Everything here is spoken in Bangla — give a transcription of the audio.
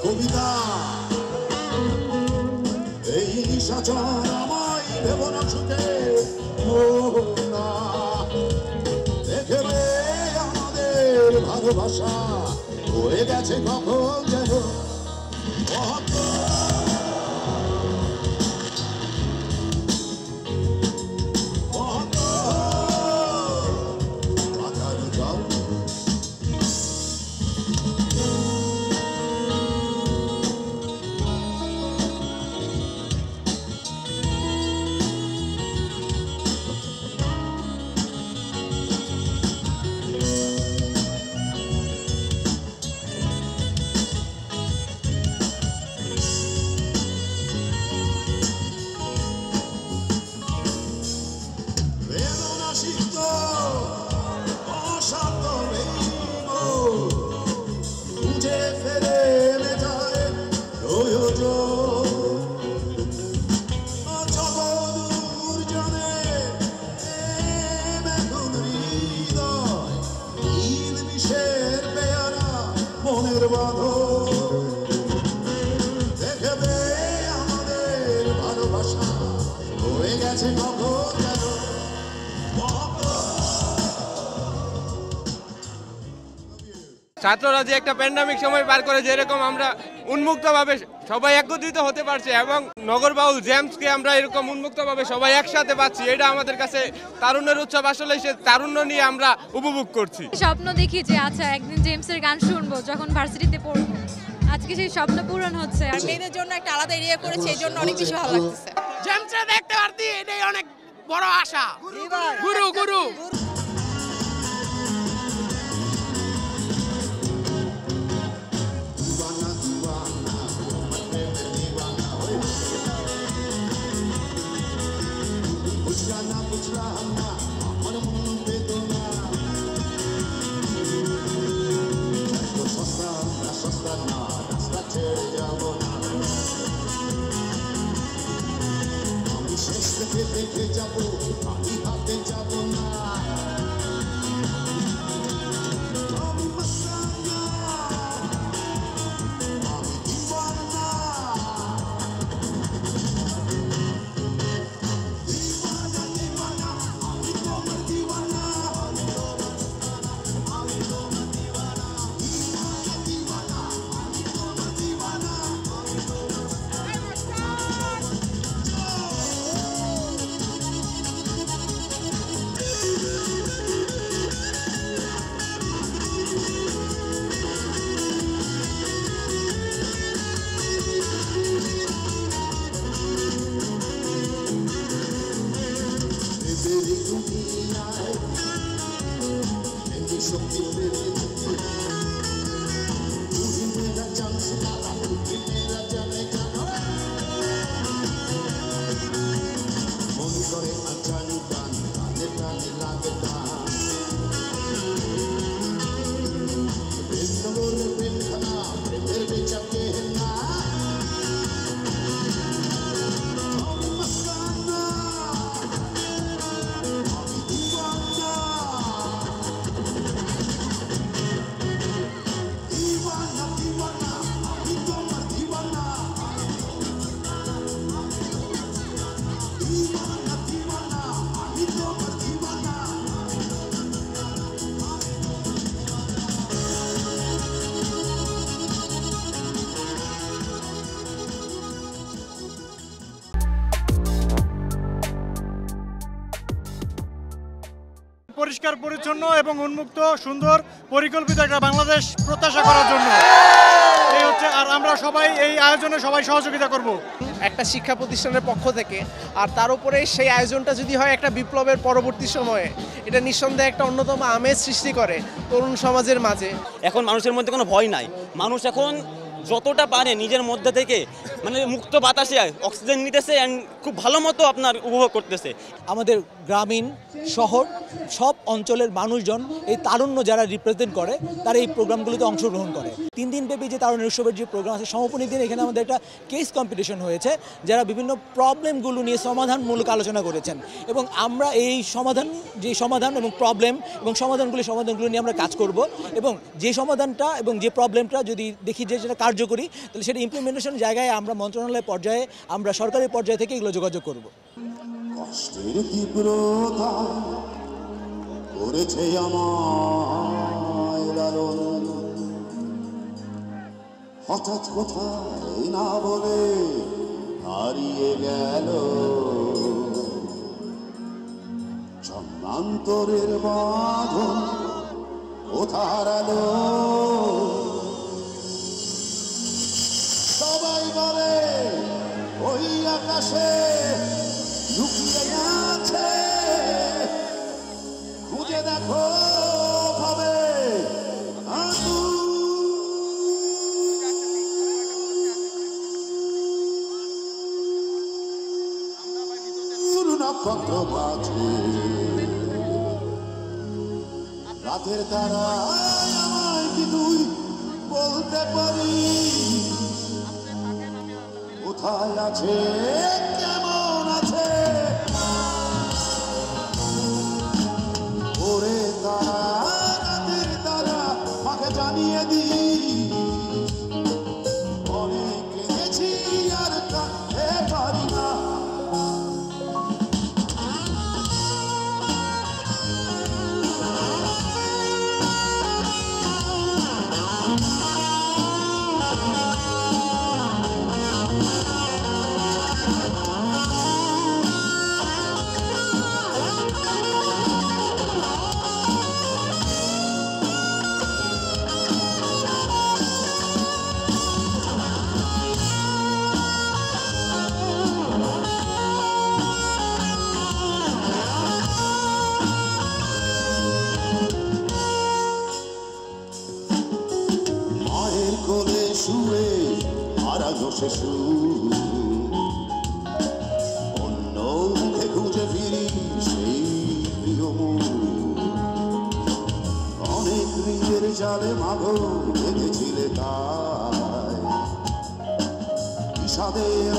কবিতা এই নিশাচর আমায় ভেব না ছুটে মোহনা দেখবে আমাদের ভালোবাসা হয়ে গেছে কখন যেন দেখবে আমাদের ভালোবাসা হয়ে গেছে কখন যেন ছাত্ররা যে একটা প্যান্ডামিক সময় পার করে যেরকম আমরা উন্মুক্তভাবে সবাই একত্রিত হতে পারছি এবং নগরবাউল জেমসকে আমরা এরকম উন্মুক্তভাবে সবাই একসাথে পাচ্ছি, এটা আমাদের কাছে তারুণ্যের উৎসব। আসলে সে তারুণ্য নিয়ে আমরা উপভোগ করছি। স্বপ্ন দেখি যে আচ্ছা একদিন জেমসের গান শুনবো যখন ভার্সিটিতে পড়বো, আজকে সেই স্বপ্ন পূরণ হচ্ছে। আর মেয়েদের জন্য একটা আলাদা এরিয়া করেছে, এই জন্য অনেক বেশি ভালো লাগতেছে। জেমসে দেখতে পারতি, এটাই অনেক বড় আশা। গুরু গুরু দেখে যাবো আমি হাতে যাবো না পরিষ্কার পরিচ্ছন্ন এবং উন্মুক্ত সুন্দর পরিকল্পিত একটা বাংলাদেশ প্রত্যাশা করার জন্য এই হচ্ছে। আর আমরা সবাই এই আয়োজনে সবাই সহযোগিতা করব একটা শিক্ষা প্রতিষ্ঠানের পক্ষ থেকে। আর তার উপরে সেই আয়োজনটা যদি হয় একটা বিপ্লবের পরবর্তী সময়ে, এটা নিঃসন্দেহে একটা অন্যতম আমেজ সৃষ্টি করে তরুণ সমাজের মাঝে। এখন মানুষের মধ্যে কোনো ভয় নাই, মানুষ এখন যতটা পারে নিজের মধ্যে থেকে মানে মুক্ত বাতাসে অক্সিজেন নিতেছে অ্যান্ড খুব ভালো মতো আপনার উপভোগ করতেছে। আমাদের গ্রামীণ শহর সব অঞ্চলের মানুষজন এই তারুণ্য যারা রিপ্রেজেন্ট করে তারা এই প্রোগ্রামগুলোতে অংশগ্রহণ করে। 3 দিন ব্যাপী যে তারুণ্য উৎসবের যে প্রোগ্রাম আছে, সমাপনী দিন এখানে আমাদের একটা কেস কম্পিটিশন হয়েছে, যারা বিভিন্ন প্রবলেমগুলো নিয়ে সমাধানমূলক আলোচনা করেছেন এবং আমরা এই সমাধান এবং প্রবলেম এবং সমাধানগুলো নিয়ে আমরা কাজ করব এবং যে সমাধানটা এবং যে প্রবলেমটা যদি দেখি যে সেটা কার্যকরী, তাহলে সেটা ইমপ্লিমেন্টেশন জায়গায় আমরা মন্ত্রণালয় পর্যায়ে, আমরা সরকারি পর্যায়ে থেকে এগুলো যোগাযোগ করব। কষ্টের তীব্রতা করেছে আমায় লালন, হঠাৎ কোথায় না বলে হারিয়ে গেল জন্মান্তরের বাঁধন কোথা হারালো। সবাই বলে ওই আকাশে লুকিয়ে আছে, খুঁজে দেখো ভাবে নক্ষত্র বাজে রাতের তারা আমায় কি তুই বলতে পারিস কোথায় আছে কেমন আছে? ওরে তারা রাতের তারা মাকে জানিয়ে দিস, অনেক কেঁদেছি আর কাঁদতে পারি না। অন্য মুখে খুঁজে ফিরি সেই প্রিয় মুখ, অনেক ঋণের জালে মাগো বেঁধেছিলে তাই বিষাদের